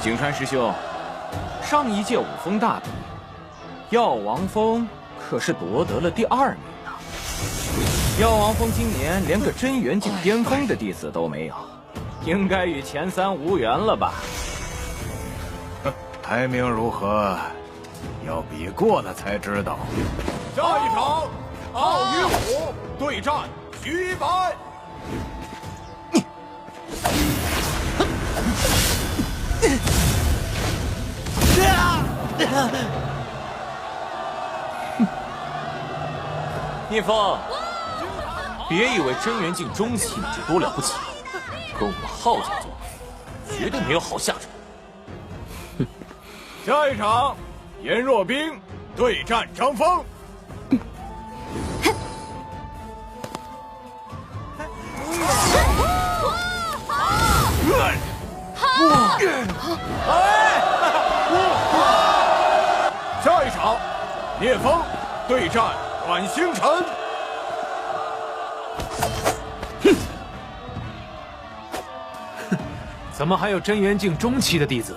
景川师兄，上一届武风大比，药王峰可是夺得了第2名呢。药王峰今年连个真元境巅峰的弟子都没有，应该与前3无缘了吧？排名如何？要比过了才知道。下一场，傲与虎对战徐白。聂风，别以为真元境中期你就多了不起，跟我们浩家做，绝对没有好下场。下一场，颜若冰对战张峰。下一场，聂风对战阮星辰。怎么还有真元境中期的弟子？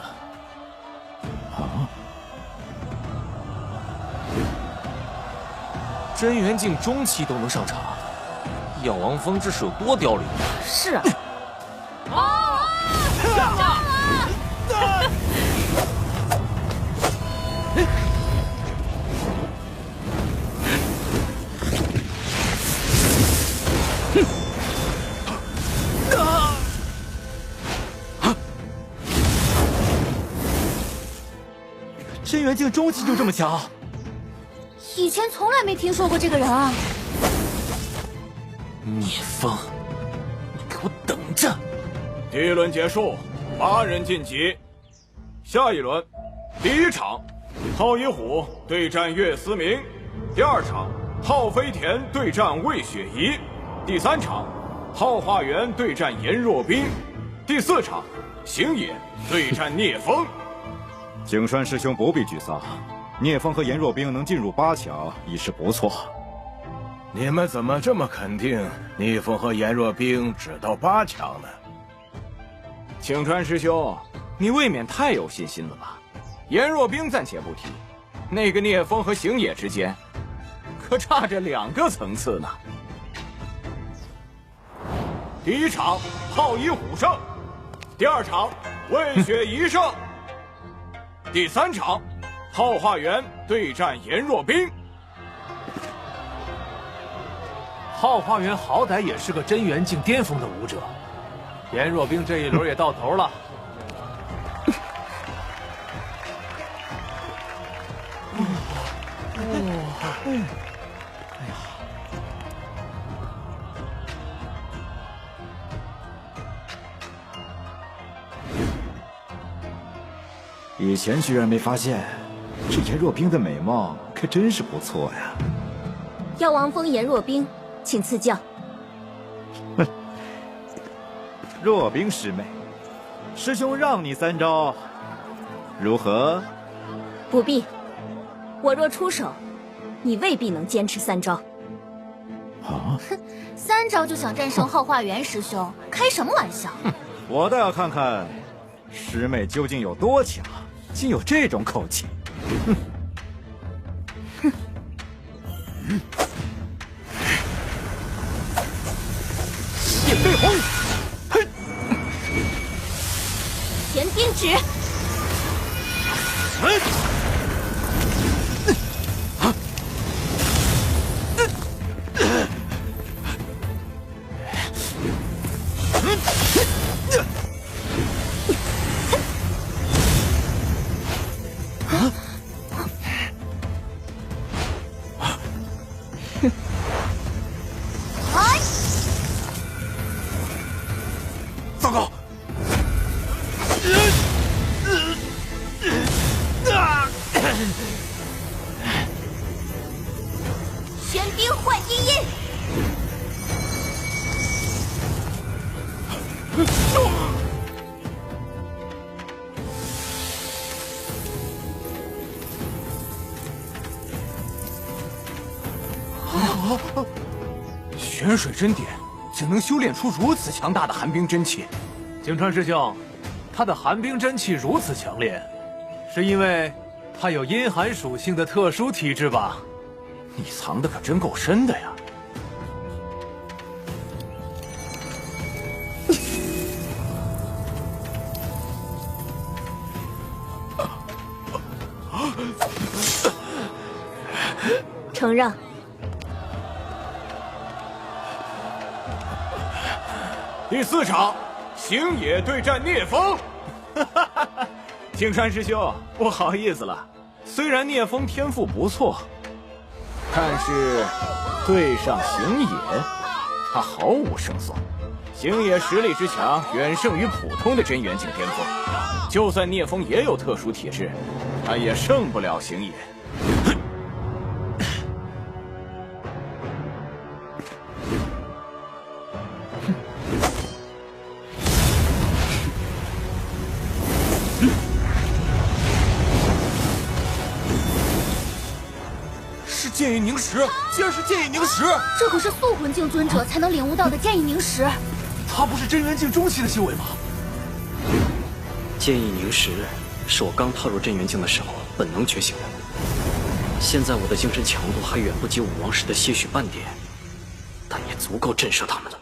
真元境中期都能上场，药王峰这是有多凋零？是啊。真元境中期就这么强？以前从来没听说过这个人啊！聂风，你给我等着！第1轮结束，8人晋级。下一轮，第1场，浩一虎对战岳思明；第2场，浩飞田对战魏雪怡；第3场，浩化元对战颜若冰；第4场，星野对战聂风。景川师兄不必沮丧，聂风和颜若冰能进入8强已是不错。你们怎么这么肯定聂风和颜若冰只到8强呢？景川师兄，你未免太有信心了吧？颜若冰暂且不提，那个聂风和星野之间，可差着2个层次呢。第1场，浩一虎胜；第2场，魏雪怡胜；第3场，浩化元对战颜若冰。浩化元好歹也是个真元境巅峰的武者，颜若冰这一轮也到头了。以前居然没发现，这颜若冰的美貌可真是不错呀。药王峰颜若冰，请赐教。若冰师妹，师兄让你3招，如何？不必，我若出手，你未必能坚持3招。啊！3招就想战胜浩化元师兄，开什么玩笑？我倒要看看师妹究竟有多强，竟有这种口气。电飞鸿，嘿！乾冰指。糟糕！玄冰幻阴印。玄水真典竟能修炼出如此强大的寒冰真气。景川师兄，他的寒冰真气如此强烈，是因为他有阴寒属性的特殊体质吧？你藏的可真够深的呀！承让。第4场，星野对战聂风。景川师兄，不好意思了，虽然聂风天赋不错，但是对上星野，他毫无胜算。星野实力之强，远胜于普通的真元境巅峰。就算聂风也有特殊体质，他也胜不了星野。剑意凝石，竟然是剑意凝石！这可是素魂境尊者才能领悟到的剑意凝石。他不是真元境中期的修为吗？剑意凝石是我刚踏入真元境的时候本能觉醒的，现在我的精神强度还远不及武王时的些许半点，但也足够震慑他们了。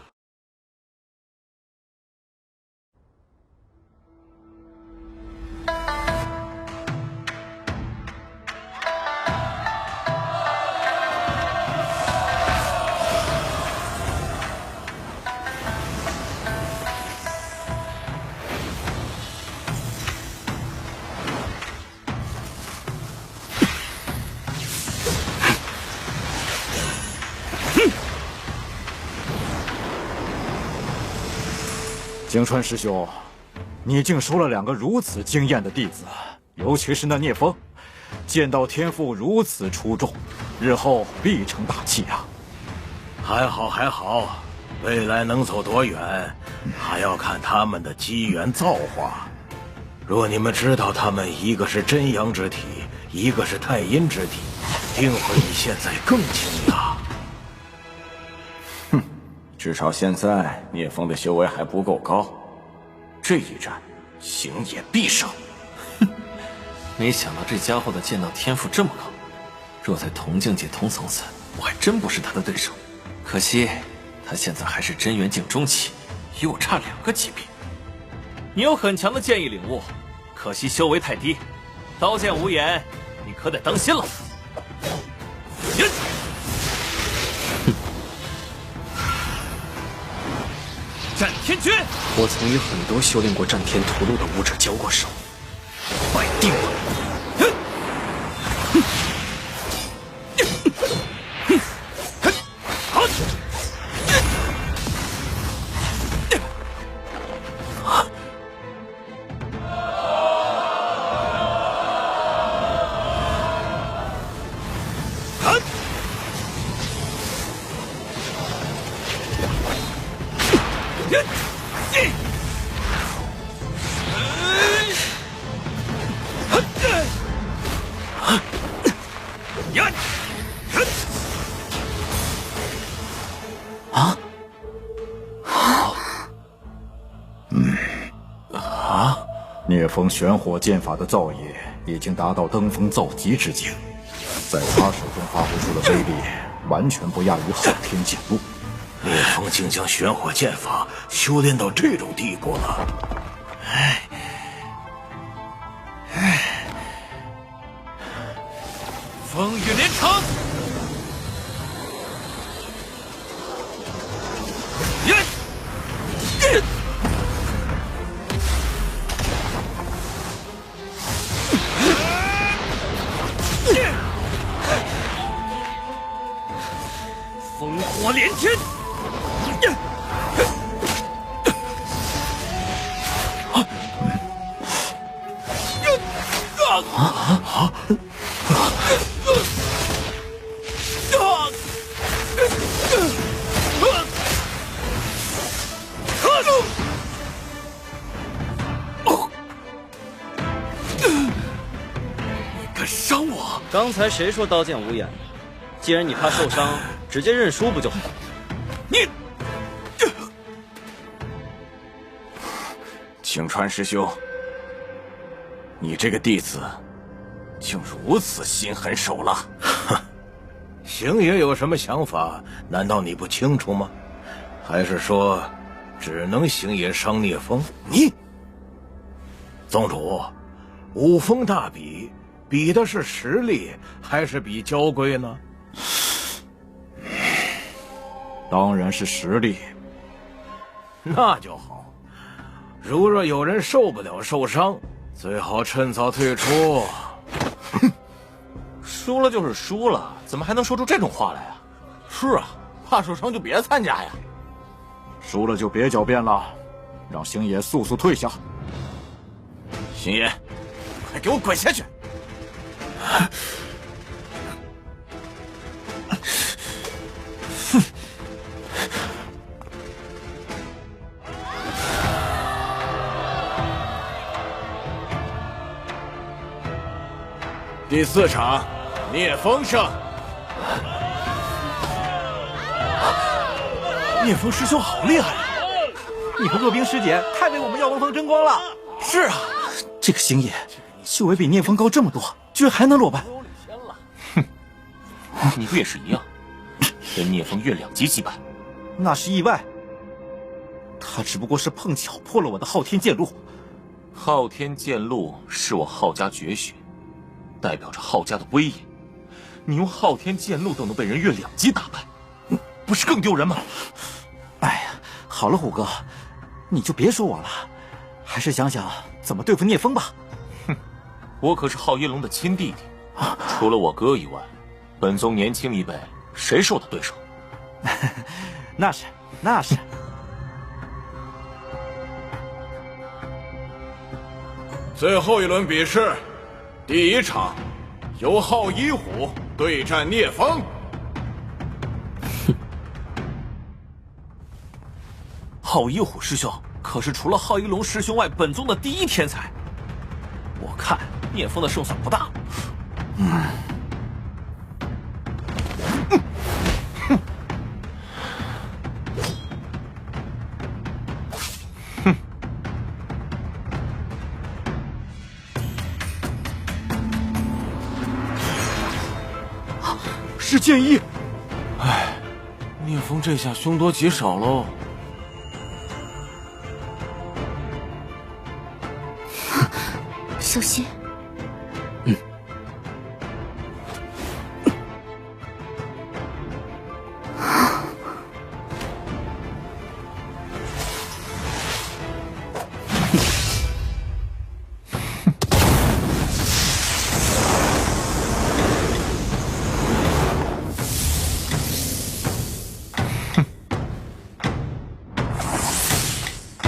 景川师兄，你竟收了2个如此惊艳的弟子，尤其是那聂风，剑道天赋如此出众，日后必成大器啊！还好还好，未来能走多远，还要看他们的机缘造化。若你们知道他们一个是真阳之体，一个是太阴之体，定会比现在更惊讶。至少现在聂风的修为还不够高，这一战星野必胜。没想到这家伙的剑道天赋这么高，若在同境界同层次，我还真不是他的对手。可惜他现在还是真元境中期，与我差2个级别。你有很强的剑意领悟，可惜修为太低，刀剑无眼，你可得当心了。战天诀，我曾与很多修炼过战天屠戮的武者交过手，败定了。聂风玄火剑法的造诣已经达到登峰造极之境，在他手中发挥出的威力，完全不亚于昊天剑路。聂风竟将玄火剑法修炼到这种地步了。风雨连城，烽火连天。刚才谁说刀剑无眼？既然你怕受伤，直接认输不就好？你，晴川师兄，你这个弟子竟如此心狠手辣。哼，星爷有什么想法？难道你不清楚吗？还是说，只能星爷伤聂风？你，宗主，五峰大比，比的是实力，还是比娇贵呢？当然是实力。那就好。如若有人受不了受伤，最好趁早退出。输了就是输了，怎么还能说出这种话来啊？是啊，怕受伤就别参加呀。输了就别狡辩了，让星爷速速退下。星爷，快给我滚下去！第4场，聂风胜。聂风师兄好厉害啊！你和若冰师姐太为我们耀王峰争光了。是啊，这个星爷修为比聂风高这么多，居然还能落败。哼，你不也是一样，被聂风越2级击败？那是意外，他只不过是碰巧破了我的昊天剑路。昊天剑路是我昊家绝学，代表着昊家的威严。你用昊天剑路都能被人越2级打败，不是更丢人吗？哎呀，好了，虎哥，你就别说我了，还是想想怎么对付聂风吧。哼，我可是昊一龙的亲弟弟，除了我哥以外，本宗年轻一辈谁是我的对手？那是，那是。最后一轮比试，第1场，由昊一虎对战聂风。昊一虎师兄可是除了昊一龙师兄外，本宗的第1天才。我看聂风的胜算不大。是剑意。唉，聂风这下凶多吉少喽。小心。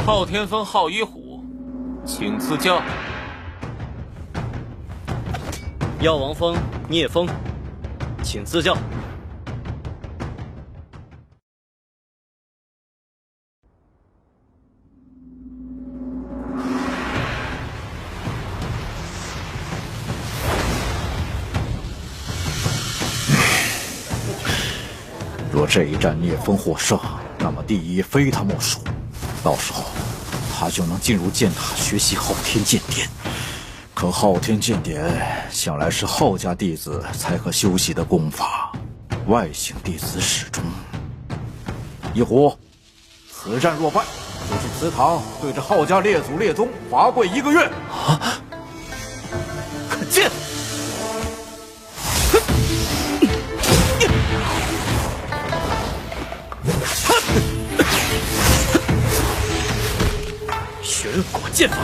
昊天峰昊一虎，请赐教。药王峰聂风，请赐教。若这一战聂风获胜，那么第1非他莫属。到时候，他就能进入剑塔学习昊天剑典。可昊天剑典向来是昊家弟子才可修习的功法，外姓弟子始终。一虎，此战若败，就去祠堂对着昊家列祖列宗罚跪1个月。啊！可见！玄果剑法。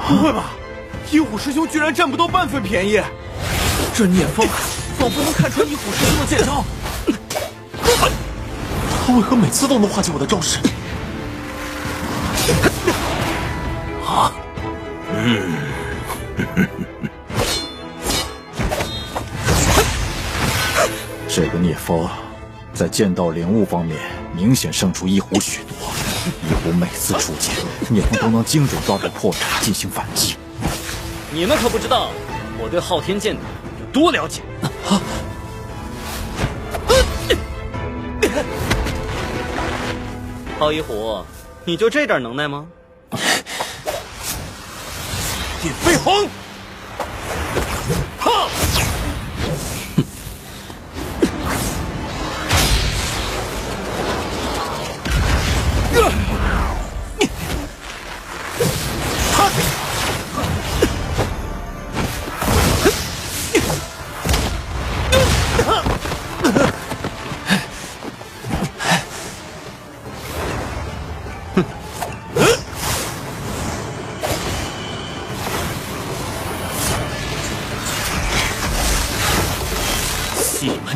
不会吧，一虎师兄居然占不到半分便宜！这聂风仿佛能看穿一虎师兄的剑招，他为何每次都能化解我的招式？啊！这个聂风，在剑道领悟方面明显胜出一虎许多。一虎每次出剑，聂风都能精准抓住破绽进行反击。你们可不知道我对昊天剑有多了解。昊一虎，你就这点能耐吗？电飞鸿！哈！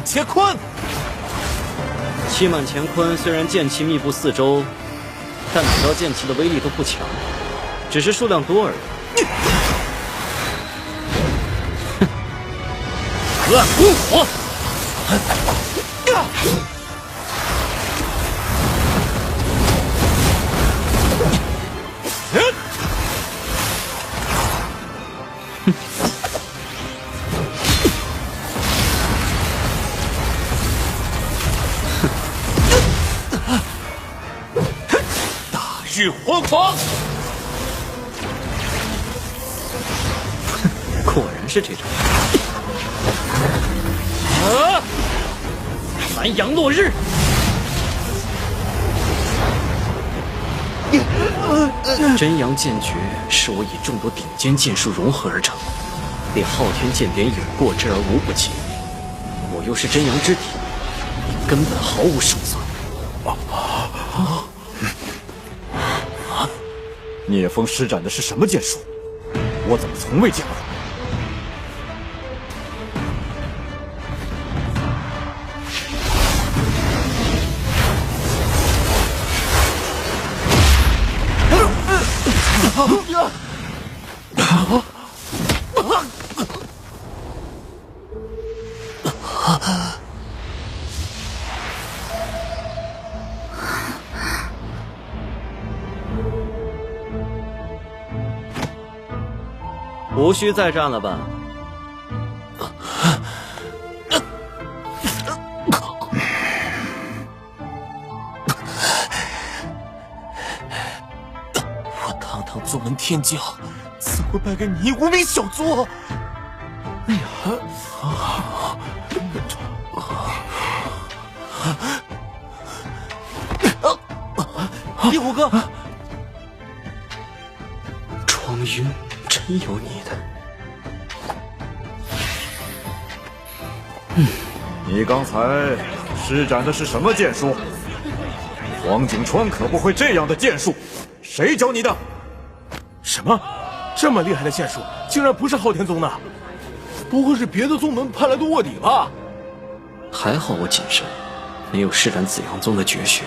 乾坤，七满乾坤虽然剑气密布四周，但每招剑气的威力都不强，只是数量多而已。隔岸观火。日火狂，果然是这种。南阳落日。真阳剑诀是我以众多顶尖剑术融合而成，连昊天剑典有过之而无不及。我又是真阳之体，根本毫无胜算。聂风施展的是什么剑术？我怎么从未见过？无需再战了吧？我堂堂宗门天骄，怎会败给你无名小卒？一虎哥，庄云。真有你的！你刚才施展的是什么剑术？黄景川可不会这样的剑术，谁教你的？什么？这么厉害的剑术，竟然不是昊天宗的？不会是别的宗门派来的卧底吧？还好我谨慎，没有施展紫阳宗的绝学。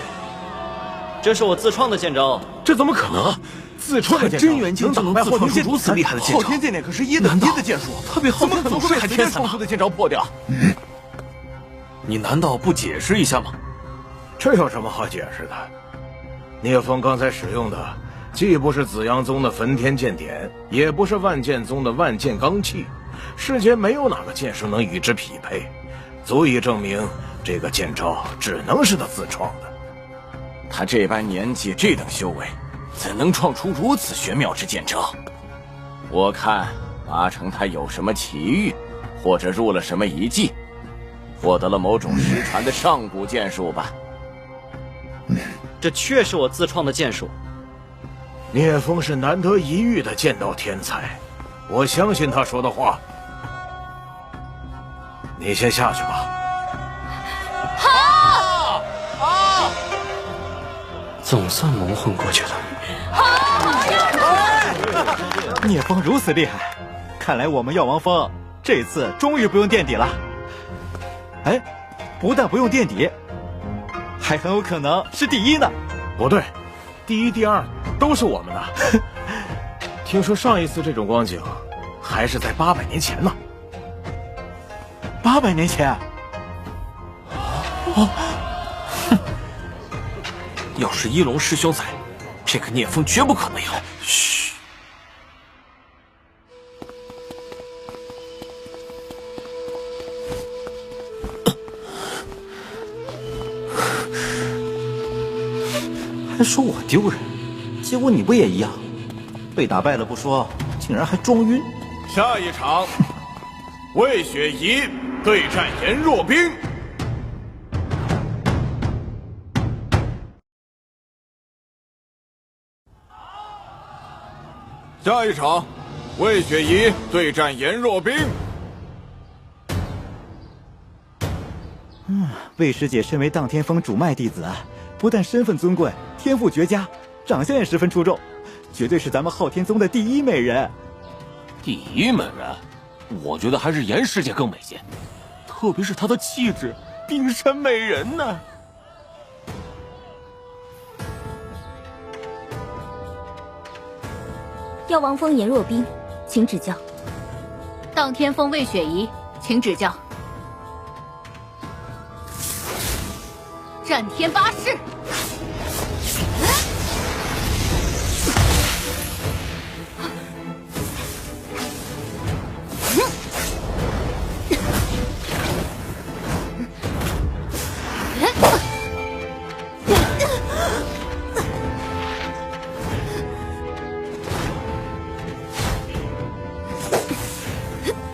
这是我自创的剑招，这怎么可能？自创的剑真元境就能自创出如此厉害的剑招，昊天剑典可是1等一的剑术，他比昊天怎么可能会被随便创出的剑招破掉？你难道不解释一下吗？这有什么好解释的？聂风刚才使用的既不是紫阳宗的焚天剑典，也不是万剑宗的万剑罡气，世间没有哪个剑术能与之匹配，足以证明这个剑招只能是他自创的。他这般年纪，这等修为，怎能创出如此玄妙之剑招？我看八成他有什么奇遇，或者入了什么遗迹，获得了某种失传的上古剑术吧。这确是我自创的剑术。聂风是难得一遇的剑道天才，我相信他说的话。你先下去吧。好！啊！总算蒙混过去了。聂风如此厉害，看来我们药王峰这次终于不用垫底了。哎，不但不用垫底，还很有可能是第一呢。不对，第一、第二都是我们的。听说上一次这种光景，还是在800年前呢。800年前？要是一龙师兄在，这个聂风绝不可能赢。嘘。还说我丢人，结果你不也一样？被打败了不说，竟然还装晕。下一场，魏雪怡对战颜若冰。下一场，魏雪怡对战颜若冰。魏师姐身为荡天峰主脉弟子，不但身份尊贵，天赋绝佳，长相也十分出众，绝对是咱们昊天宗的第一美人。第一美人，我觉得还是颜师姐更美些，特别是她的气质，冰山美人呢。药王峰颜若冰，请指教。荡天峰魏雪怡，请指教。战天八式。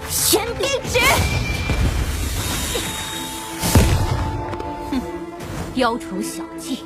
玄冰指。雕虫小技。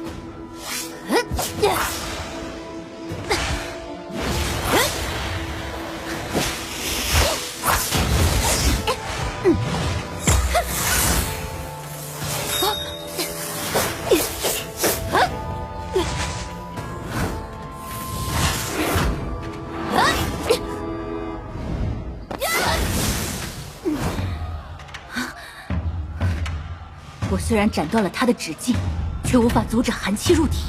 我虽然斩断了他的指劲，却无法阻止寒气入体。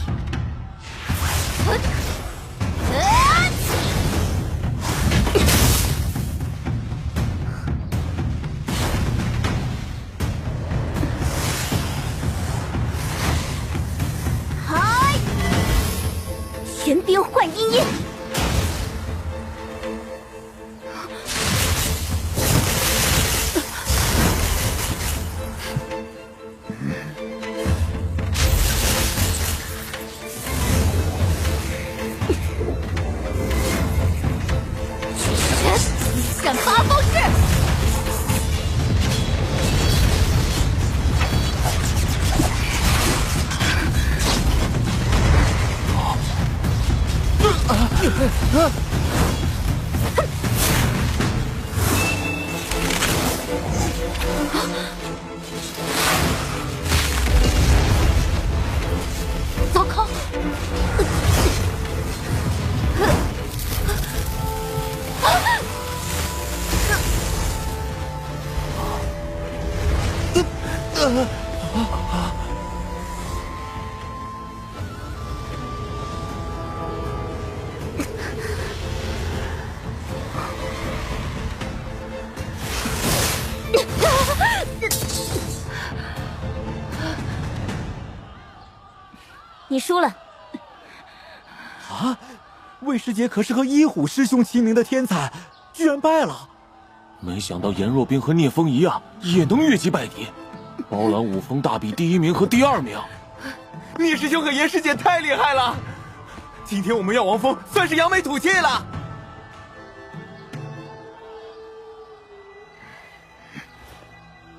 嗨！玄冰幻阴烟。闪八风式。糟糕！你输了。啊！魏师姐可是和一虎师兄齐名的天才，居然败了。没想到颜若冰和聂风一样，也能越级败敌，包揽5峰大比第1名和第2名。聂师兄和颜师姐太厉害了，今天我们药王峰算是扬眉吐气了。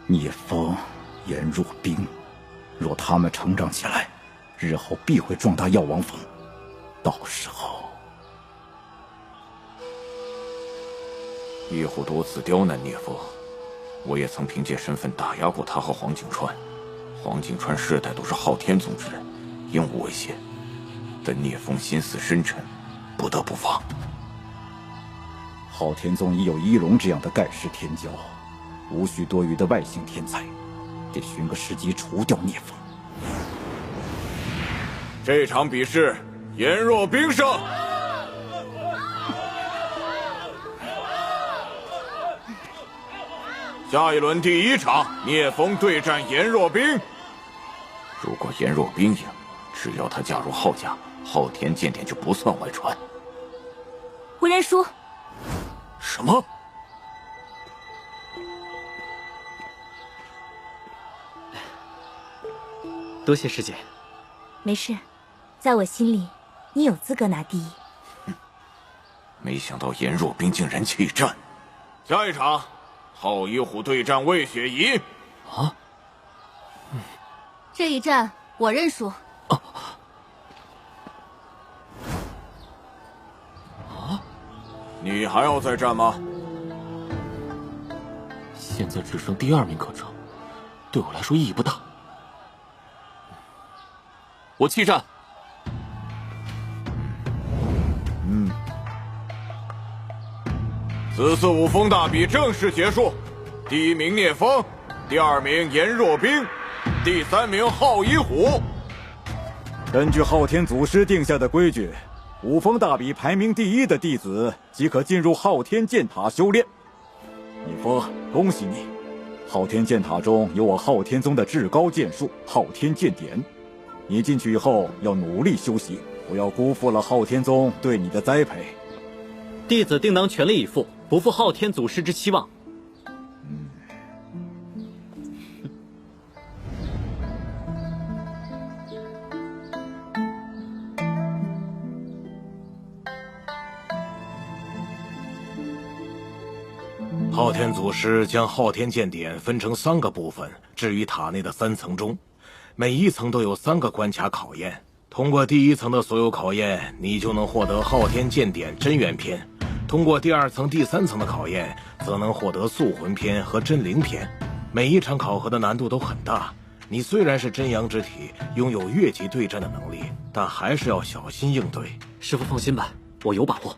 聂风、颜若冰，若他们成长起来，日后必会壮大药王峰。到时候，一虎多次刁难聂风，我也曾凭借身份打压过他和黄景川。黄景川世代都是昊天宗之人，应无危险。但聂风心思深沉，不得不防。昊天宗已有一龙这样的盖世天骄，无需多余的外星天才，得寻个时机除掉聂风。这场比试，颜若冰胜。下一轮第1场，聂风对战颜若冰。如果颜若冰赢，只要她嫁入浩家，昊天剑典就不算外传。回人叔，什么？多谢师姐。没事，在我心里，你有资格拿第一。没想到颜若冰竟然弃战。下一场，昊一虎对战魏雪怡。啊？这一战我认输。你还要再战吗？现在只剩第2名可争，对我来说意义不大。我弃战。此次武风大比正式结束，第1名聂风，第2名颜若冰，第3名昊一虎。根据昊天祖师定下的规矩，武风大比排名第1的弟子即可进入昊天剑塔修炼。聂风，恭喜你！昊天剑塔中有我昊天宗的至高剑术昊天剑典，你进去以后要努力修习，不要辜负了昊天宗对你的栽培。弟子定当全力以赴，不负昊天祖师之期望。昊天祖师将昊天剑典分成3个部分，置于塔内的3层中，每一层都有3个关卡考验。通过第1层的所有考验，你就能获得昊天剑典真元篇；通过第2层、第3层的考验，则能获得素魂篇和真灵篇。每一场考核的难度都很大。你虽然是真阳之体，拥有越级对战的能力，但还是要小心应对。师父放心吧，我有把握。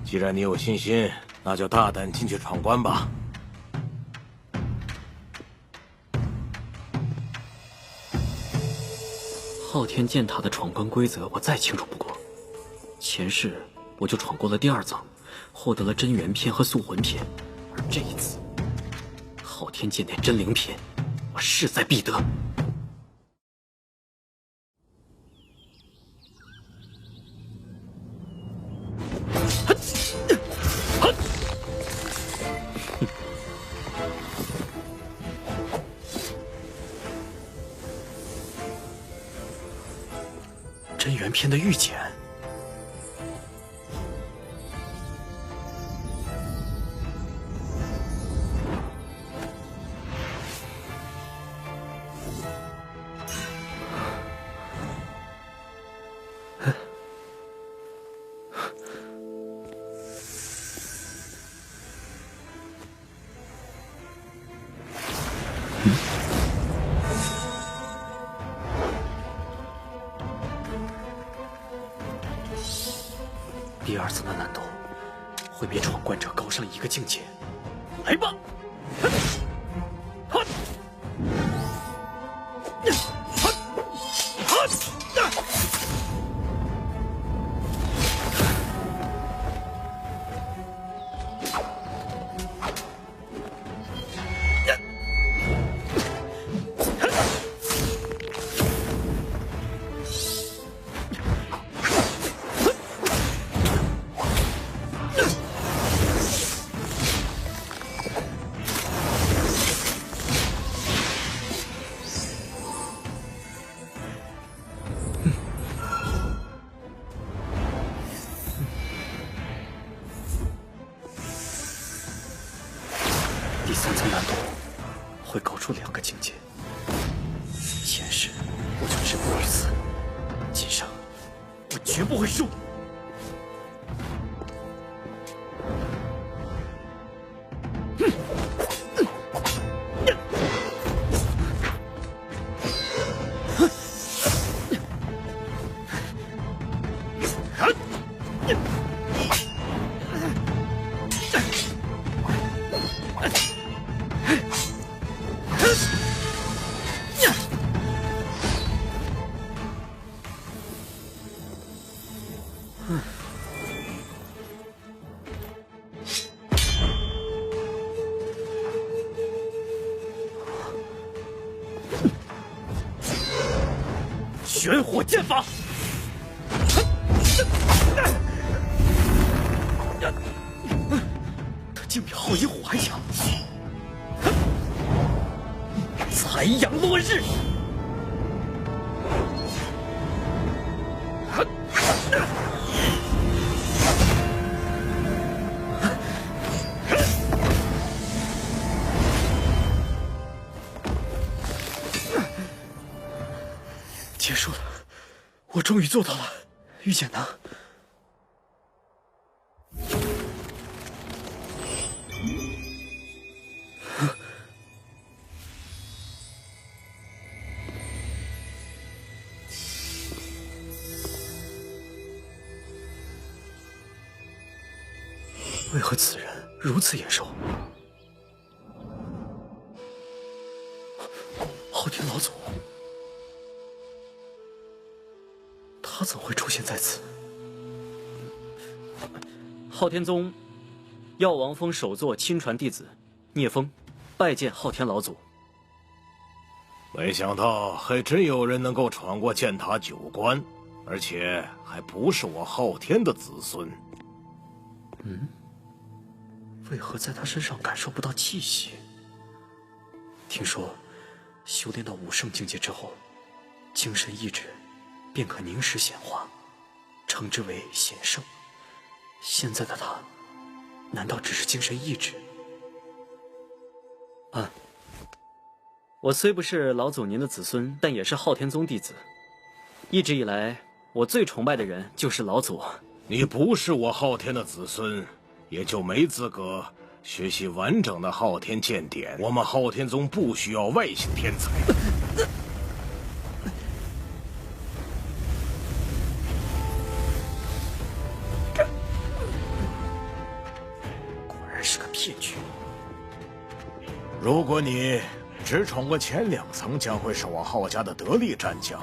既然你有信心，那就大胆进去闯关吧。昊天剑塔的闯关规则我再清楚不过，前世我就闯过了第2层，获得了真元篇和素魂篇，而这一次，昊天剑典真灵篇，我势在必得。真元篇的御剑，第2层的难度会比闯关者高上1个境界。来吧！第3层难度会高出2个境界。前世我就止步于此，今生我绝不会输。玄火剑法。他竟比皓一虎还强。残阳落日。结束了，我终于做到了，遇见他。为何此人如此眼熟？昊天老祖，他怎会出现在此？昊天宗药王峰首座亲传弟子聂风，拜见昊天老祖。没想到还真有人能够闯过剑塔9关，而且还不是我昊天的子孙。为何在他身上感受不到气息？听说，修炼到武圣境界之后，精神意志便可凝实显化，称之为显圣。现在的他，难道只是精神意志？我虽不是老祖您的子孙，但也是昊天宗弟子。一直以来，我最崇拜的人就是老祖。你不是我昊天的子孙，也就没资格学习完整的昊天剑典。我们昊天宗不需要外星天才。果然是个骗局。如果你只闯过前2层，将会是我昊家的得力战将，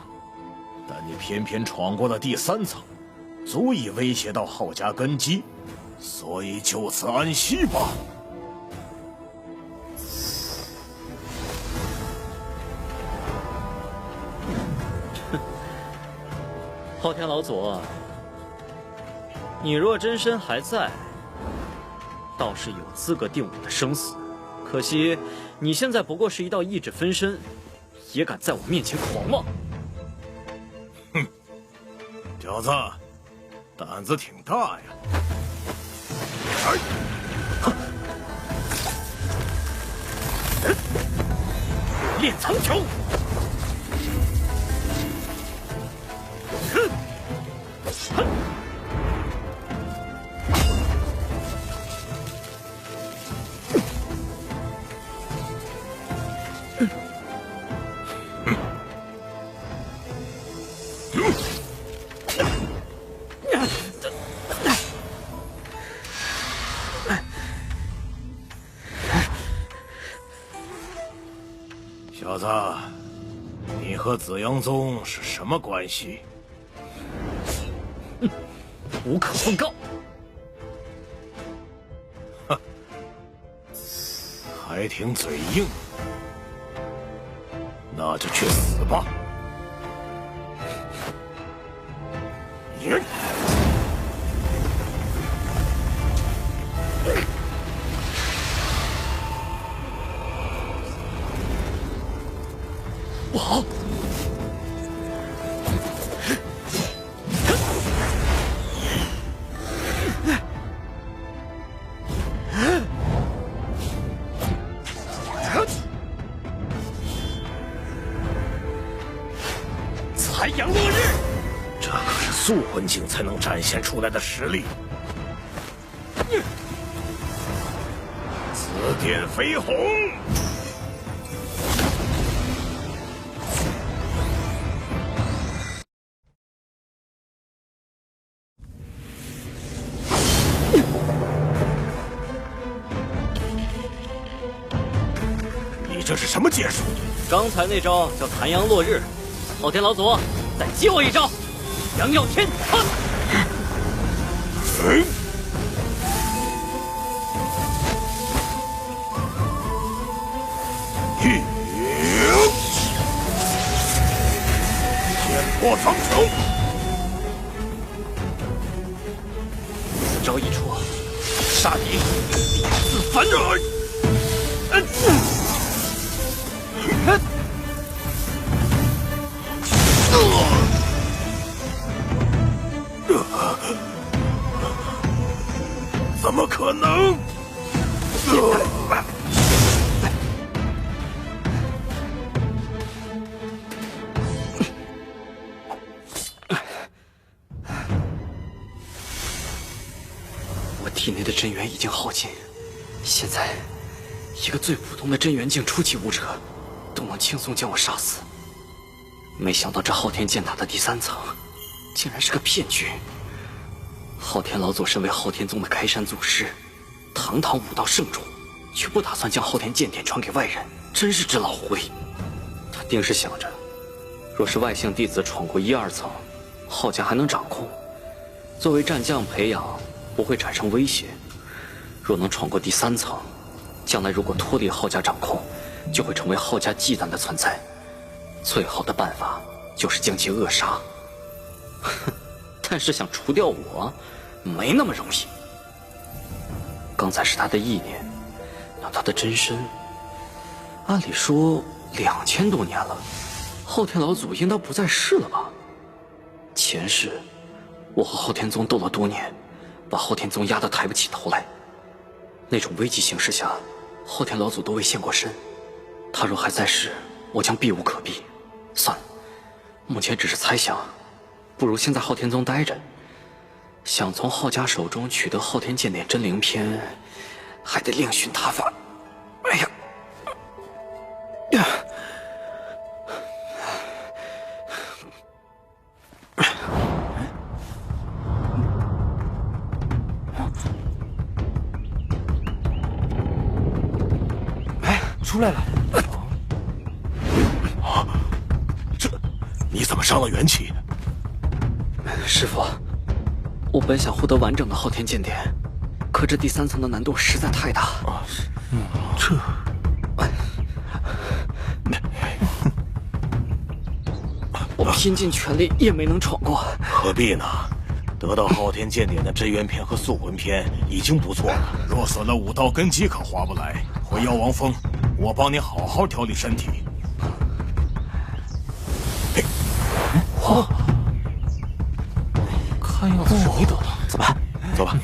但你偏偏闯过了第3层，足以威胁到昊家根基，所以就此安息吧。昊天老祖，你若真身还在，倒是有资格定我的生死。可惜你现在不过是一道意志分身，也敢在我面前狂妄。哼，小子，胆子挺大呀！炼苍穹。小子，你和紫阳宗是什么关系？无可奉告。哼，还挺嘴硬，那就去死吧！不好！残阳落日，这可是素魂境才能展现出来的实力。紫电飞鸿。你这是什么剑术？刚才那招叫残阳落日。昊天老祖，再接我一招，阳耀天。破苍穹。此招一出，杀敌自凡。怎么可能？我体内的真元已经耗尽，现在一个最普通的真元境初期武者都能轻松将我杀死。没想到这昊天剑塔的第3层竟然是个骗局。昊天老祖身为昊天宗的开山祖师，堂堂武道圣主，却不打算将昊天剑典传给外人，真是只老狐狸。他定是想着，若是外姓弟子闯过1、2层，昊家还能掌控，作为战将培养不会产生威胁；若能闯过第3层，将来如果脱离昊家掌控，就会成为昊家忌惮的存在。最好的办法就是将其扼杀。但是想除掉我，没那么容易。刚才是他的意念，那他的真身，按理说2000多年了，昊天老祖应当不在世了吧？前世，我和昊天宗斗了多年，把昊天宗压得抬不起头来。那种危急形势下，昊天老祖都未现过身。他若还在世，我将避无可避。算了，目前只是猜想，不如先在昊天宗待着。想从昊家手中取得昊天剑典真灵篇，还得另寻他法。哎呀，呀！哎，出来了！你怎么伤了元气？师父，我本想获得完整的昊天剑典，可这第3层的难度实在太大。我拼尽全力也没能闯过。何必呢？得到昊天剑典的真元篇和素魂篇已经不错了。若损了武道根基，可划不来。回妖王峰，我帮你好好调理身体。看样子是没得了，走吧，走吧。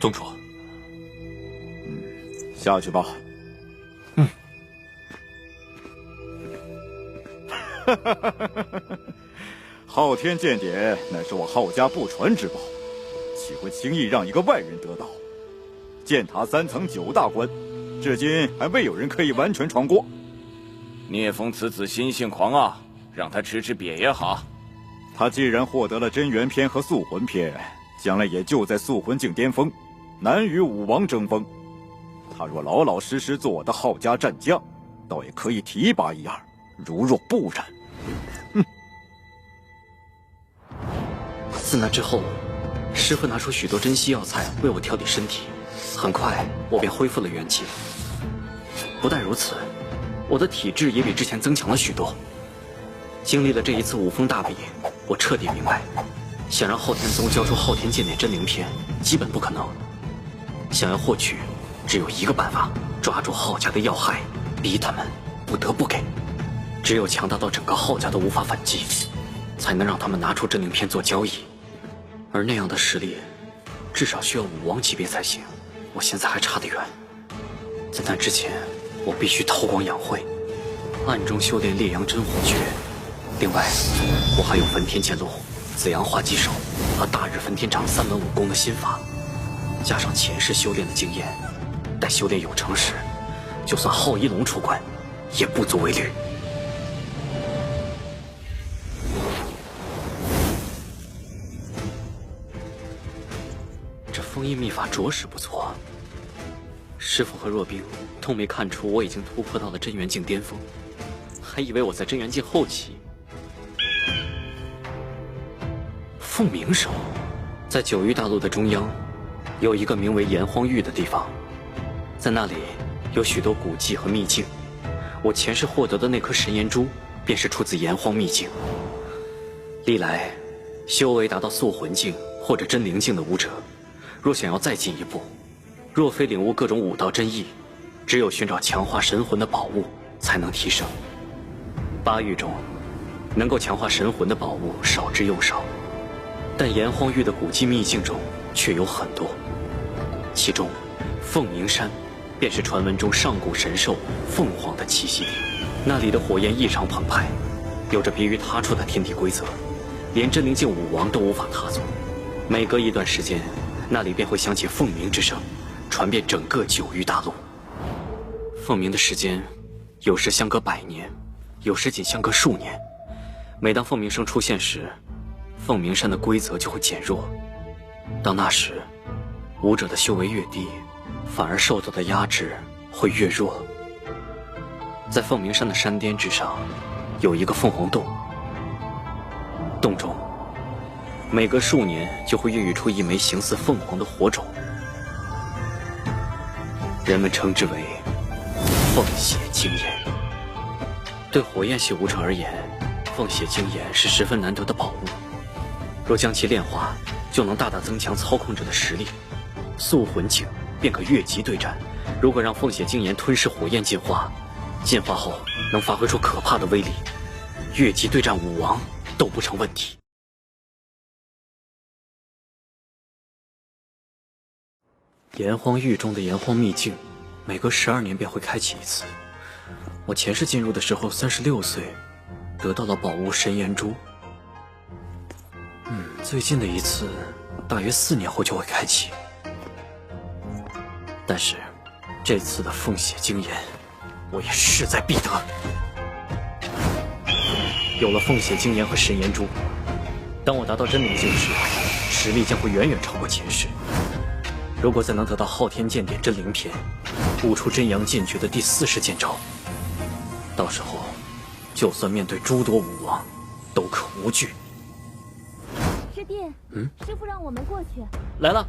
宗主，下去吧。昊天剑典乃是我昊家不传之宝，岂会轻易让一个外人得到？剑塔3层9大关，至今还未有人可以完全闯过。聂风此子心性狂傲，让他吃瘪也好。他既然获得了真元篇和素魂篇，将来也就在素魂境巅峰，难与武王争锋。他若老老实实做我的昊家战将，倒也可以提拔一二。如若不然，自那之后，师父拿出许多珍稀药材为我调理身体，很快我便恢复了元气。不但如此，我的体质也比之前增强了许多。经历了这一次五峰大比，我彻底明白，想让昊天宗交出昊天剑典真灵篇，基本不可能。想要获取，只有一个办法：抓住昊家的要害，逼他们不得不给。只有强大到整个昊家都无法反击，才能让他们拿出真灵篇做交易。而那样的实力，至少需要武王级别才行。我现在还差得远，在那之前，我必须韬光养晦，暗中修炼烈阳真火诀。另外，我还有焚天剑路、紫阳化击手和大日焚天掌3门武功的心法，加上前世修炼的经验，待修炼有成时，就算昊一龙出关，也不足为虑。这封印秘法着实不错，师父和若冰都没看出我已经突破到了真元境巅峰，还以为我在真元境后期。凤鸣手，在九域大陆的中央，有一个名为炎荒域的地方，在那里有许多古迹和秘境。我前世获得的那颗神炎珠，便是出自炎荒秘境。历来，修为达到宿魂境或者真灵境的武者，若想要再进一步，若非领悟各种武道真意，只有寻找强化神魂的宝物才能提升。8域中，能够强化神魂的宝物少之又少，但炎荒域的古迹秘境中却有很多。其中，凤鸣山便是传闻中上古神兽凤凰的栖息地。那里的火焰异常澎湃，有着别于他处的天地规则，连真灵境武王都无法踏足。每隔一段时间，那里便会响起凤鸣之声，传遍整个9域大陆。凤鸣的时间，有时相隔100年，有时仅相隔数年。每当凤鸣声出现时，凤鸣山的规则就会减弱。到那时，武者的修为越低，反而受到的压制会越弱。在凤鸣山的山巅之上，有一个凤凰洞，洞中每隔数年就会孕育出一枚形似凤凰的火种，人们称之为凤血精炎。对火焰系武者而言，凤血精炎是十分难得的宝物，若将其炼化，就能大大增强操控者的实力，宿魂境便可越级对战。如果让凤血精炎吞噬火焰进化，进化后能发挥出可怕的威力，越级对战武王都不成问题。炎荒域中的炎荒秘境，每隔12年便会开启一次。我前世进入的时候36岁，得到了宝物神炎珠。最近的一次，大约4年后就会开启。但是，这次的凤血精炎，我也势在必得。有了凤血精炎和神炎珠，当我达到真灵境时，实力将会远远超过前世。如果再能得到昊天剑典真灵篇，悟出真阳剑诀的第40剑招，到时候，就算面对诸多武王，都可无惧。师弟，师父让我们过去。来了。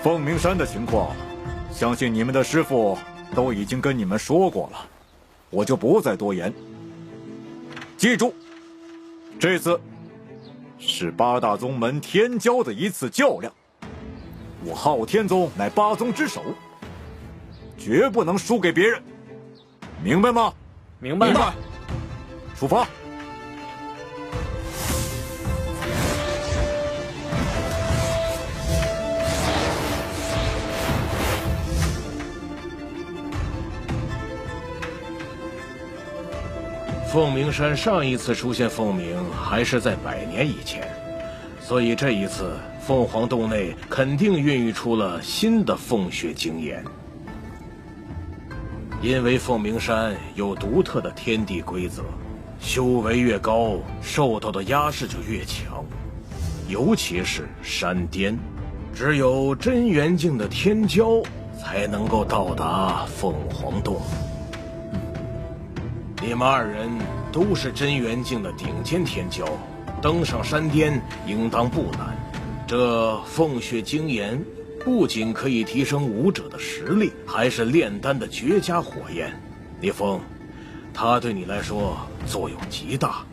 凤鸣山的情况，相信你们的师父都已经跟你们说过了，我就不再多言。记住，这次是8大宗门天骄的一次较量，我昊天宗乃8宗之首，绝不能输给别人，明白吗？明白。出发。凤鸣山上一次出现凤鸣还是在100年以前，所以这一次凤凰洞内肯定孕育出了新的凤血精炎。因为凤鸣山有独特的天地规则，修为越高，受到的压制就越强，尤其是山巅，只有真元境的天骄才能够到达凤凰洞。你们2人都是真元境的顶尖天骄，登上山巅应当不难。这凤血精炎不仅可以提升武者的实力，还是炼丹的绝佳火焰。聂风，它对你来说作用极大。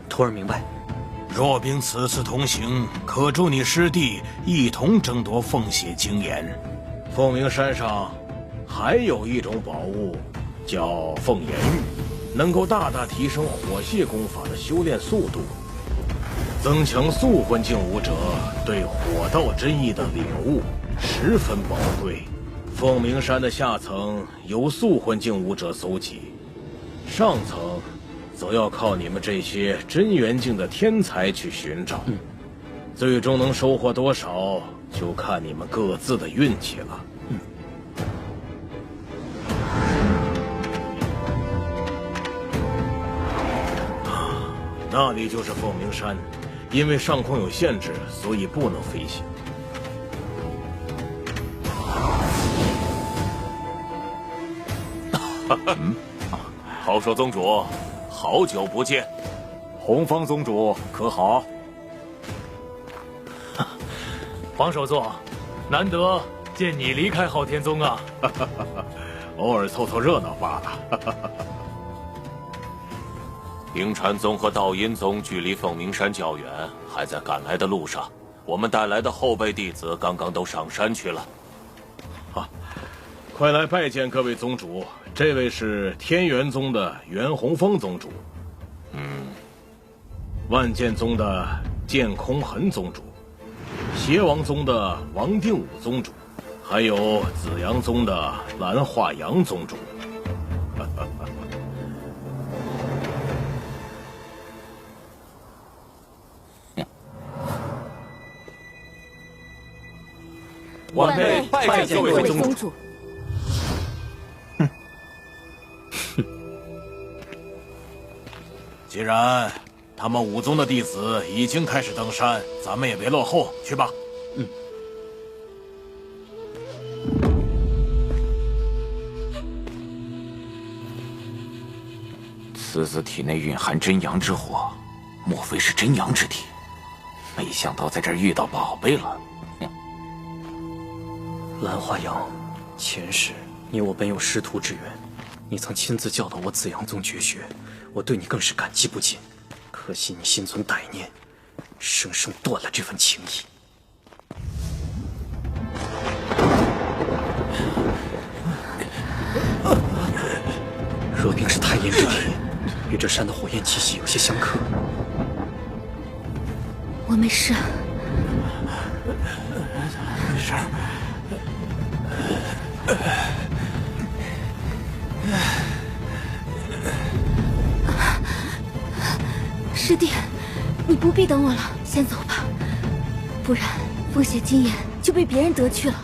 徒儿明白。若凭此次同行，可助你师弟一同争夺凤血精炎。凤鸣山上还有一种宝物，叫凤炎玉，能够大大提升火系功法的修炼速度，增强宿魂境武者对火道真意的领悟，十分宝贵。凤鸣山的下层由宿魂境武者搜集，上层则要靠你们这些真元境的天才去寻找。最终能收获多少，就看你们各自的运气了。那里就是凤鸣山，因为上空有限制，所以不能飞行。郝朔宗主，好久不见。洪方宗主可好？黄首座，难得见你离开昊天宗啊！偶尔凑凑热闹罢了。灵禅宗和道阴宗距离凤鸣山较远，还在赶来的路上。我们带来的后辈弟子刚刚都上山去了。快来拜见各位宗主。这位是天元宗的袁洪峰宗主，万剑宗的剑空痕宗主，邪王宗的王定武宗主，还有紫阳宗的蓝化阳宗主。晚辈拜见各位宗主。既然他们武宗的弟子已经开始登山，咱们也别落后，去吧。此子体内蕴含真阳之火，莫非是真阳之体？没想到在这儿遇到宝贝了。蓝化阳，前世你我本有师徒之缘，你曾亲自教导我紫阳宗绝学，我对你更是感激不尽。可惜你心存歹念，生生断了这份情谊。若冰是太阴之体，与这山的火焰气息有些相克。我没事。没事。师弟，你不必等我了，先走吧，不然凤血金眼就被别人得去了。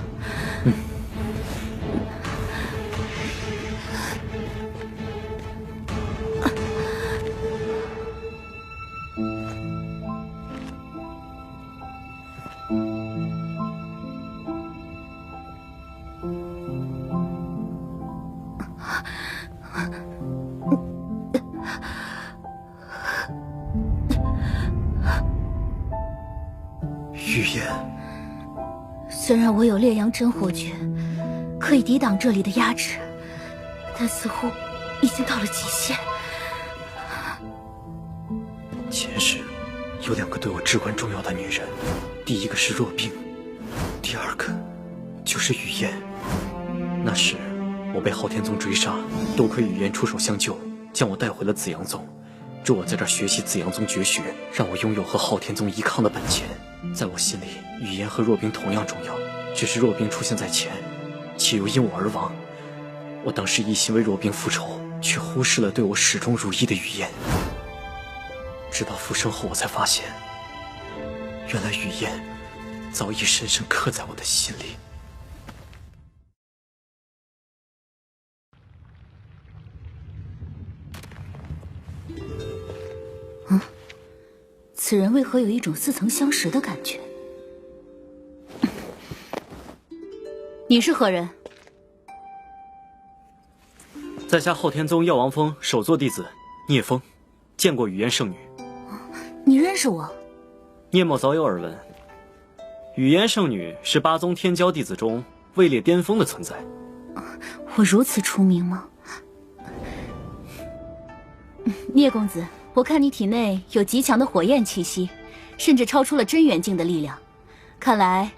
虽然我有烈阳真火诀，可以抵挡这里的压制，但似乎已经到了极限。前世有2个对我至关重要的女人，第一个是若冰，第二个就是雨嫣。那时我被昊天宗追杀，多亏雨嫣出手相救，将我带回了紫阳宗，助我在这儿学习紫阳宗绝学，让我拥有和昊天宗一抗的本钱。在我心里，雨嫣和若冰同样重要，只是若冰出现在前，且又因我而亡。我当时一心为若冰复仇，却忽视了对我始终如一的雨嫣。直到复生后，我才发现，原来雨嫣早已深深刻在我的心里。此人为何有一种似曾相识的感觉？你是何人？在下昊天宗药王峰首座弟子聂风，见过雨嫣圣女。你认识我？聂某早有耳闻。雨嫣圣女是8宗天骄弟子中位列巅峰的存在。我如此出名吗？聂公子，我看你体内有极强的火焰气息，甚至超出了真元境的力量。看来，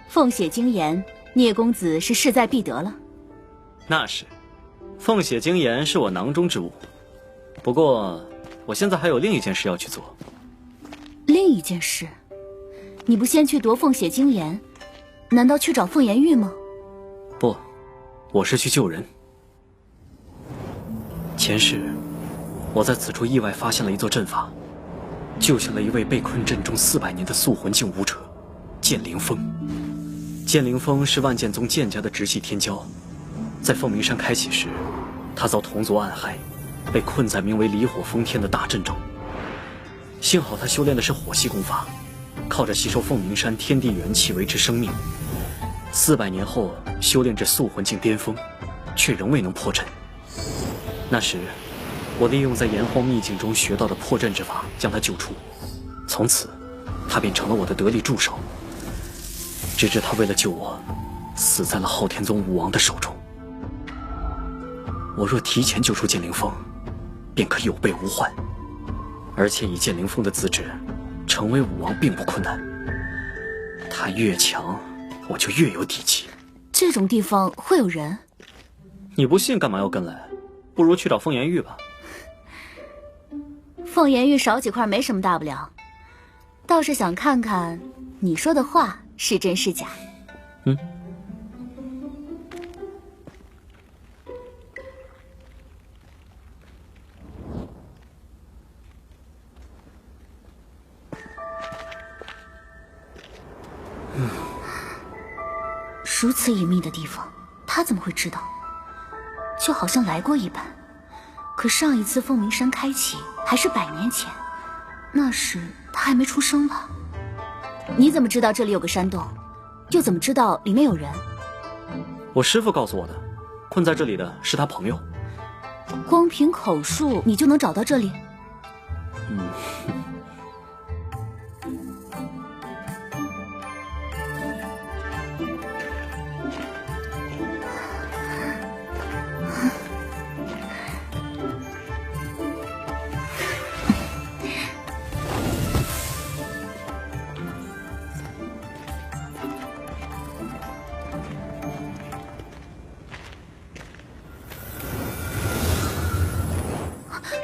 凤血精炎，聂公子是势在必得了。那是，凤血精炎是我囊中之物。不过，我现在还有另一件事要去做。另一件事？你不先去夺凤血精炎，难道去找凤颜玉吗？不，我是去救人。前世，我在此处意外发现了一座阵法，救下了一位被困阵中400年的宿魂境武者剑灵峰。剑灵峰是万剑宗剑家的直系天骄，在凤鸣山开启时，他遭同族暗害，被困在名为离火封天的大阵中。幸好他修炼的是火系功法，靠着吸收凤鸣山天地元气维持生命。400年后修炼至素魂境巅峰，却仍未能破阵。那时，我利用在炎黄秘境中学到的破阵之法将他救出，从此，他便成了我的得力助手。直至他为了救我，死在了昊天宗武王的手中。我若提前救出剑灵峰，便可有备无患。而且以剑灵峰的资质，成为武王并不困难。他越强，我就越有底气。这种地方会有人？你不信干嘛要跟来？不如去找凤颜玉吧。凤颜玉少几块没什么大不了，倒是想看看你说的话是真是假。如此隐秘的地方，他怎么会知道？就好像来过一般。可上一次凤鸣山开启还是100年前，那时他还没出生吧？你怎么知道这里有个山洞？又怎么知道里面有人？我师父告诉我的，困在这里的是他朋友。光凭口述你就能找到这里？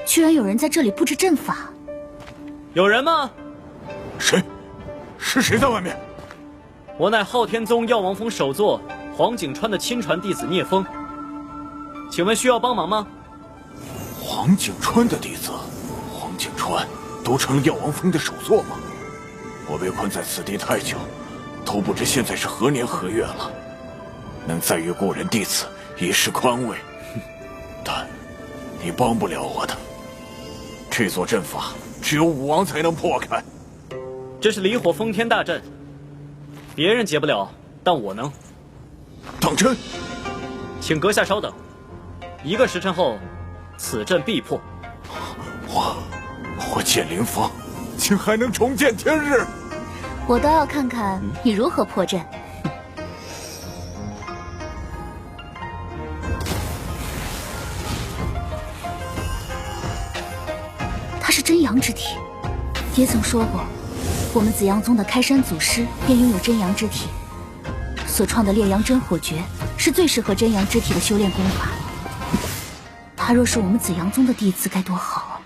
居然有人在这里布置阵法。有人吗？谁？是谁在外面？我乃昊天宗药王峰首座黄景川的亲传弟子聂风，请问需要帮忙吗？黄景川的弟子，黄景川都成了药王峰的首座吗？我被困在此地太久，都不知现在是何年何月了。能再遇故人弟子，已是宽慰。但你帮不了我的。这座阵法只有武王才能破开。这是离火封天大阵，别人解不了，但我能。当真？请阁下稍等，1个时辰后，此阵必破。我剑灵峰竟还能重见天日！我倒要看看你如何破阵。它是真阳之体，爹曾说过，我们紫阳宗的开山祖师便拥有真阳之体，所创的烈阳真火诀是最适合真阳之体的修炼功法。他若是我们紫阳宗的弟子该多好啊！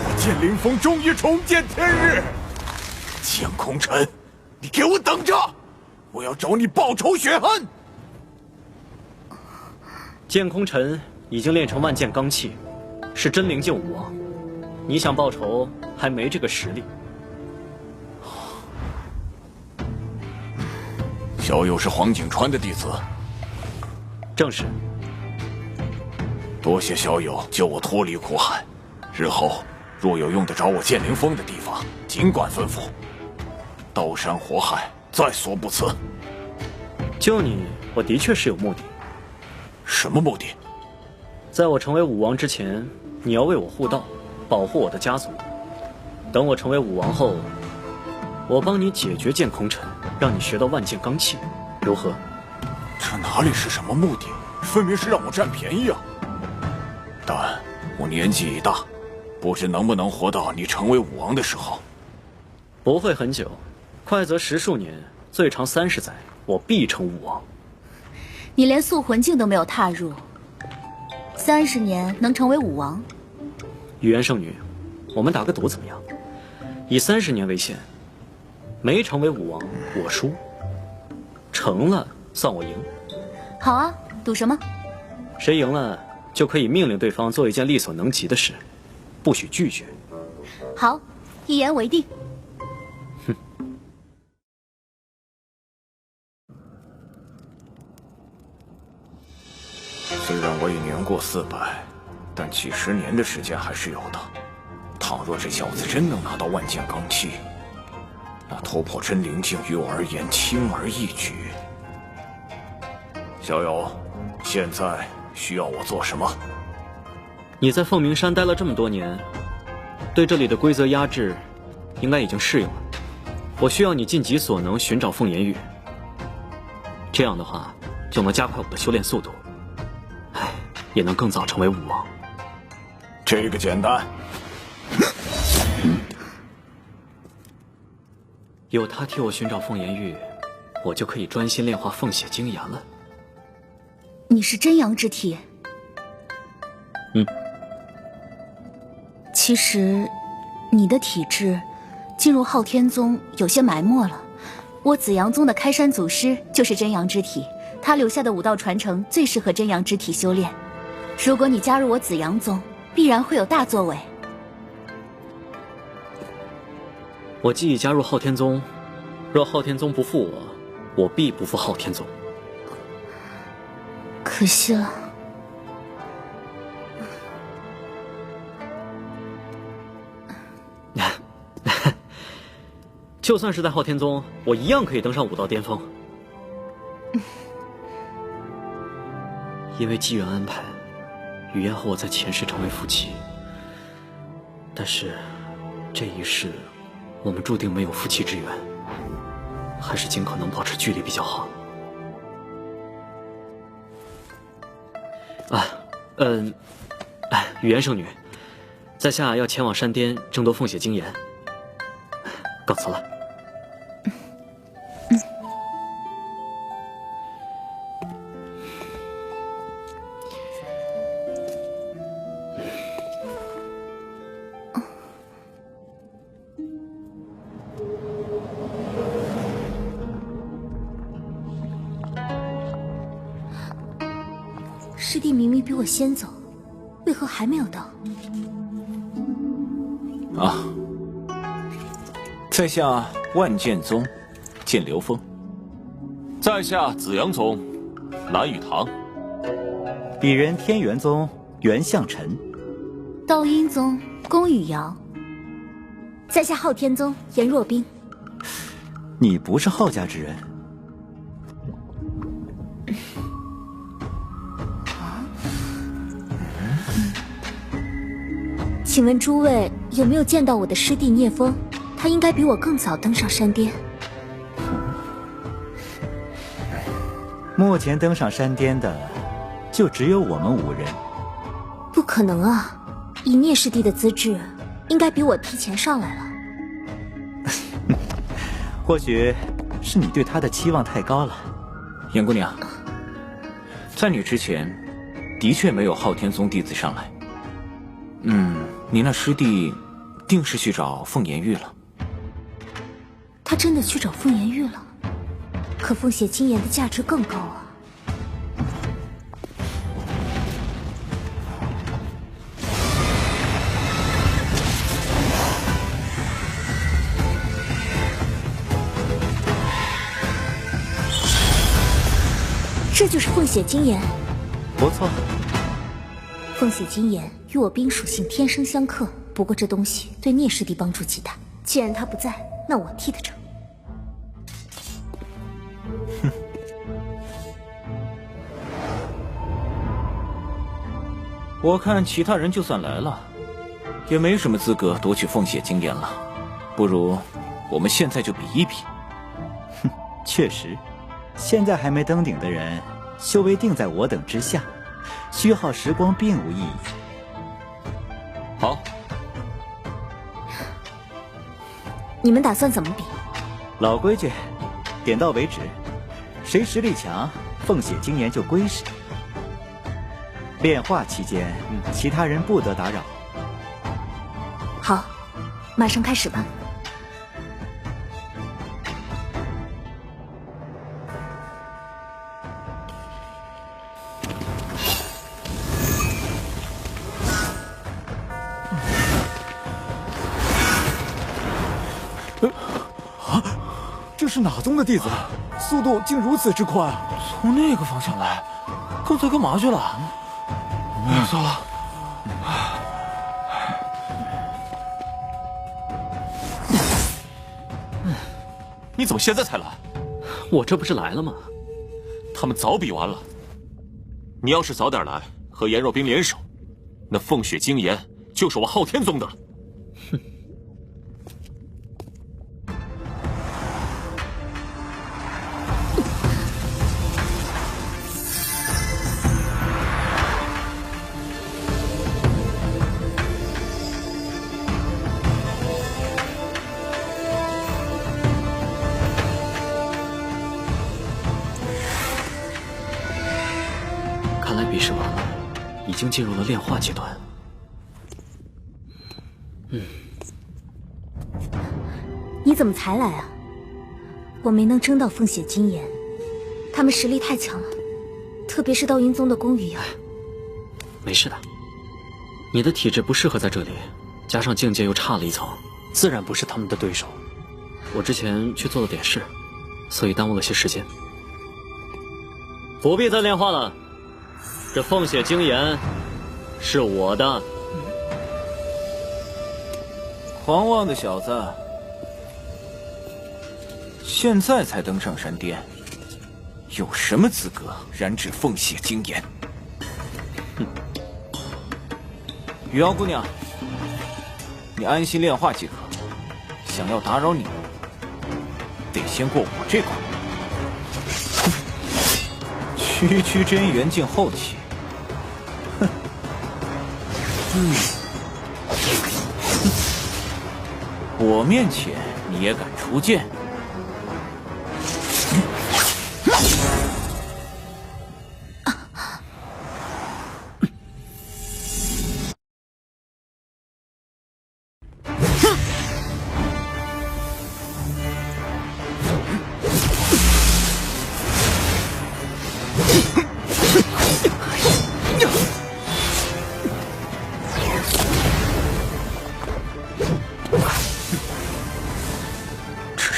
我剑灵峰终于重见天日！剑空尘，你给我等着！我要找你报仇雪恨！剑空尘已经练成万剑罡气，是真灵境武王。你想报仇，还没这个实力。小友是黄景川的弟子，正是。多谢小友救我脱离苦海，日后若有用得着我剑灵峰的地方，尽管吩咐。刀山火海，在所不辞。救你，我的确是有目的。什么目的？在我成为武王之前，你要为我护道，保护我的家族。等我成为武王后，我帮你解决剑空尘，让你学到万剑罡气，如何？这哪里是什么目的，分明是让我占便宜啊！但我年纪已大，不知能不能活到你成为武王的时候。不会很久，快则10数年，最长30载，我必成武王。你连塑魂境都没有踏入，30年能成为武王？语言圣女，我们打个赌怎么样？以30年为限，没成为武王我输，成了算我赢。好啊，赌什么？谁赢了就可以命令对方做一件力所能及的事，不许拒绝。好，一言为定。哼。虽然我已年过400，但几十年的时间还是有的。倘若这小子真能拿到万剑罡气，那突破真灵境于我而言轻而易举。小友，现在需要我做什么？你在凤鸣山待了这么多年，对这里的规则压制应该已经适应了。我需要你尽己所能寻找凤颜玉，这样的话就能加快我的修炼速度，也能更早成为武王。这个简单。有他替我寻找凤颜玉，我就可以专心炼化凤血精炎了。你是真阳之体？其实，你的体质进入昊天宗有些埋没了。我紫阳宗的开山祖师就是真阳之体，他留下的武道传承最适合真阳之体修炼。如果你加入我紫阳宗，必然会有大作为。我既已加入昊天宗，若昊天宗不负我，我必不负昊天宗。可惜了。就算是在昊天宗，我一样可以登上武道巅峰。因为机缘安排，雨嫣和我在前世成为夫妻，但是这一世我们注定没有夫妻之缘，还是尽可能保持距离比较好。雨嫣圣女，在下要前往山巅争夺凤血精炎，告辞了。师弟明明比我先走，为何还没有到？啊，在下万剑宗剑流风，在下紫阳宗蓝雨堂，鄙人天元宗袁向晨，道阴宗宫羽瑶，在下昊天宗颜若冰。你不是昊家之人？请问诸位有没有见到我的师弟聂风？他应该比我更早登上山巅。目前登上山巅的，就只有我们5人。不可能啊！以聂师弟的资质，应该比我提前上来了。或许是你对他的期望太高了。颜姑娘，在你之前，的确没有昊天宗弟子上来。你那师弟定是去找凤颜玉了。他真的去找凤颜玉了？可凤血精炎的价值更高啊！这就是凤血精炎。不错。凤血精炎与我冰属性天生相克，不过这东西对聂师弟帮助极大。既然他不在，那我替他争。我看其他人就算来了，也没什么资格夺取凤血经验了。不如我们现在就比一比。哼，确实，现在还没登顶的人，修为定在我等之下，虚耗时光并无意义。好，你们打算怎么比？老规矩，点到为止，谁实力强，凤血经验就归谁。炼化期间，其他人不得打扰。好，马上开始吧。这是哪宗的弟子？速度竟如此之快！从那个方向来，刚才干嘛去了？算了。你怎么现在才来？我这不是来了吗？他们早比完了。你要是早点来，和颜若冰联手，那凤血精炎就是我昊天宗的了。哼。看来比试完了，已经进入了炼化阶段。你怎么才来啊？我没能争到凤血精炎，他们实力太强了，特别是道阴宗的宫羽瑶。没事的，你的体质不适合在这里，加上境界又差了一层，自然不是他们的对手。我之前去做了点事，所以耽误了些时间。不必再炼化了，这凤血精炎是我的。狂妄的小子，现在才登上山巅，有什么资格染指凤血精炎？雨瑶姑娘，你安心炼化即可。想要打扰你，得先过我这关。区区真元境后期，哼，我面前你也敢出剑？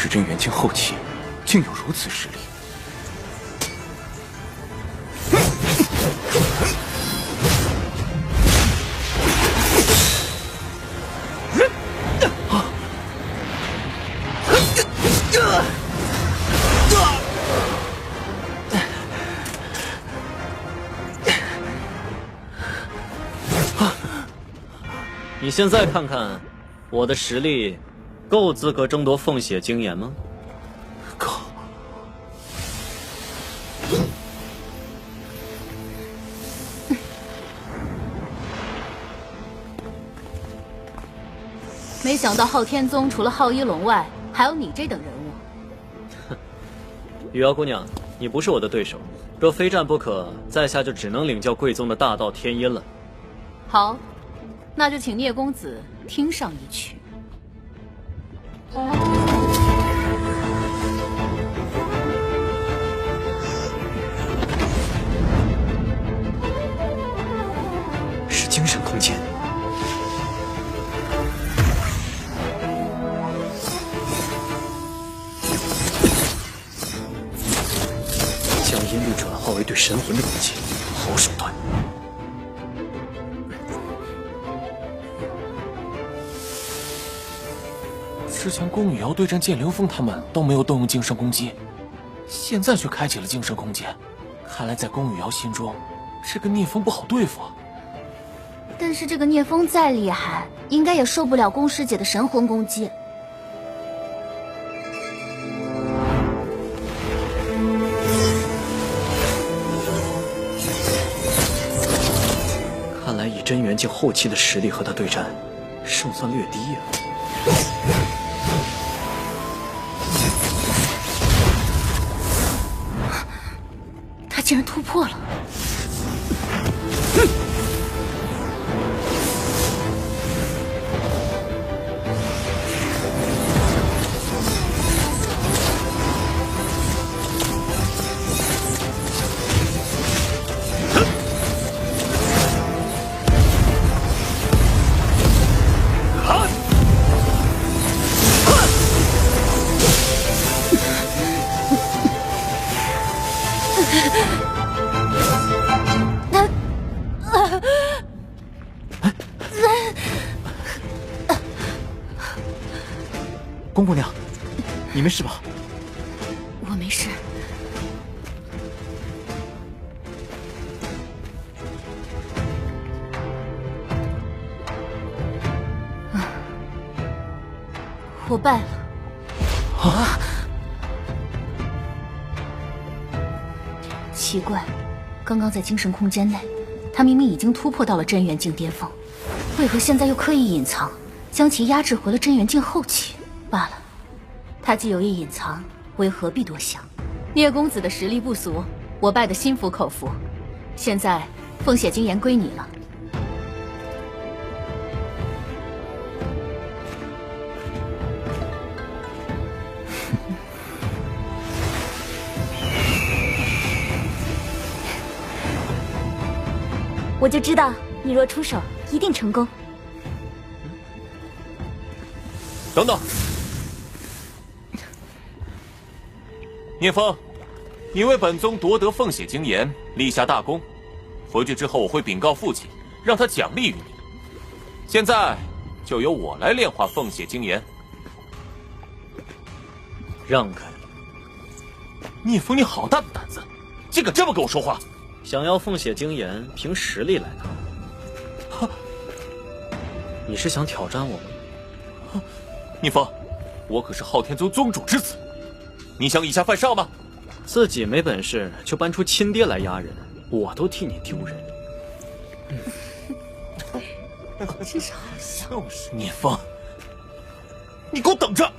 真元境后期，竟有如此实力。你现在看看，我的实力够资格争夺凤血精炎吗？够。没想到昊天宗除了昊一龙外，还有你这等人物。哼，雨瑶姑娘，你不是我的对手，若非战不可，在下就只能领教贵宗的大道天音了。好，那就请聂公子听上一曲。是精神空间。将音律转化为对神魂的攻击，好手段。之前宫羽瑶对战剑灵峰他们都没有动用精神攻击，现在却开启了精神空间。看来在宫羽瑶心中，这个聂风不好对付啊。但是这个聂风再厉害，应该也受不了宫师姐的神魂攻击。看来以真元境后期的实力和他对战，胜算略低呀。他竟然突破了！宫姑娘，你没事吧？我没事。我败了。啊！奇怪，刚刚在精神空间内，他明明已经突破到了真元境巅峰，为何现在又刻意隐藏，将其压制回了真元境后期？罢了，他既有意隐藏，我又何必多想？聂公子的实力不俗，我拜得心服口服。现在凤血金岩归你了。我就知道，你若出手，一定成功。等等，聂风，你为本宗夺得凤血精岩，立下大功。回去之后，我会禀告父亲，让他奖励于你。现在就由我来炼化凤血精岩。让开！聂风，你好大的胆子，竟敢这么跟我说话！想要凤血精岩，凭实力来拿。你是想挑战我吗？聂风，我可是昊天宗宗主之子，你想以下犯上吗？自己没本事就搬出亲爹来压人，我都替你丢人。真是好笑。就是聂风，你给我等着！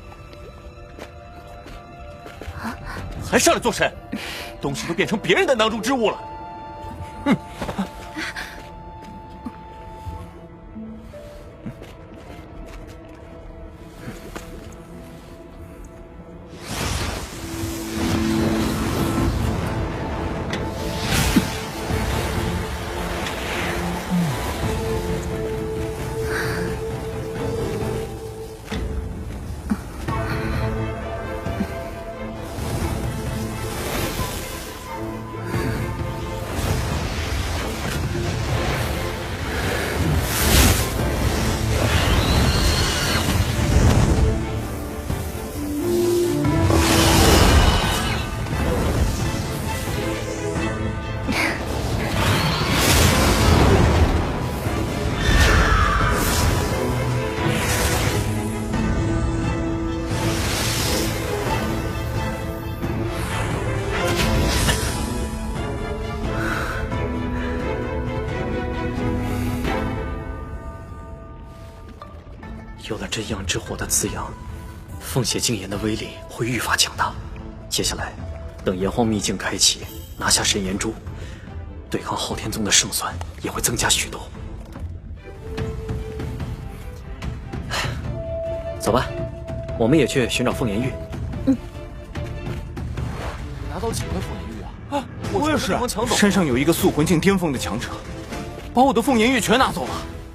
还上来做甚？东西都变成别人的囊中之物了。哼！有了真阳之火的滋养，凤血精岩的威力会愈发强大。接下来，等炎黄秘境开启，拿下神炎珠，对抗昊天宗的胜算也会增加许多。走吧，我们也去寻找凤颜玉。拿到几块凤颜玉啊？我也是。山上有一个塑魂境巅峰的强者，把我的凤颜玉全拿走了。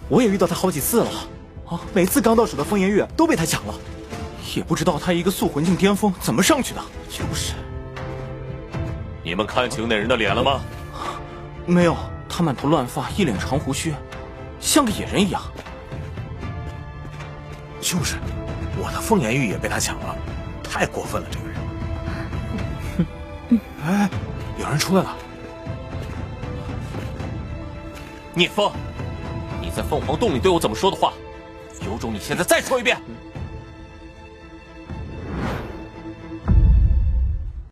我也遇到他好几次了，每次刚到手的凤颜玉都被他抢了。也不知道他一个塑魂境巅峰怎么上去的。就是，你们看清那人的脸了吗？没有，他满头乱发，一脸长胡须，像个野人一样。就是，我的凤颜玉也被他抢了，太过分了，这个人。哎，有人出来了。聂风，你在凤凰洞里对我怎么说的话，有种你现在再说一遍。